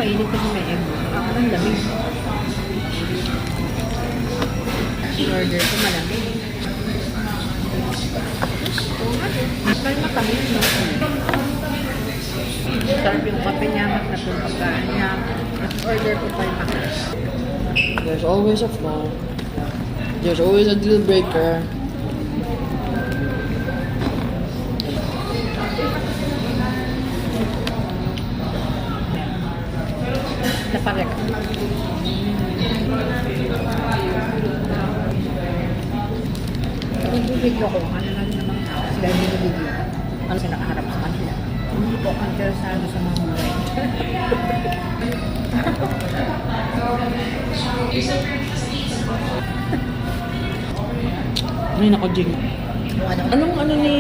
mainit kasi may egg. Ako ng lamig. Order ko malamig. May matamis, no? Sarap yung kape niya, masarap yung pagkaan niya. Order ko pa yung makas. There's always a flaw. There's always a deal breaker. Naparek. Nag-video ko, ano lang naman tao. Sila yung video. Ano sa nakaharap sa kanila. Hindi po ako interesado sa mga buhay. Ay, nako, Jing. Anong ano ni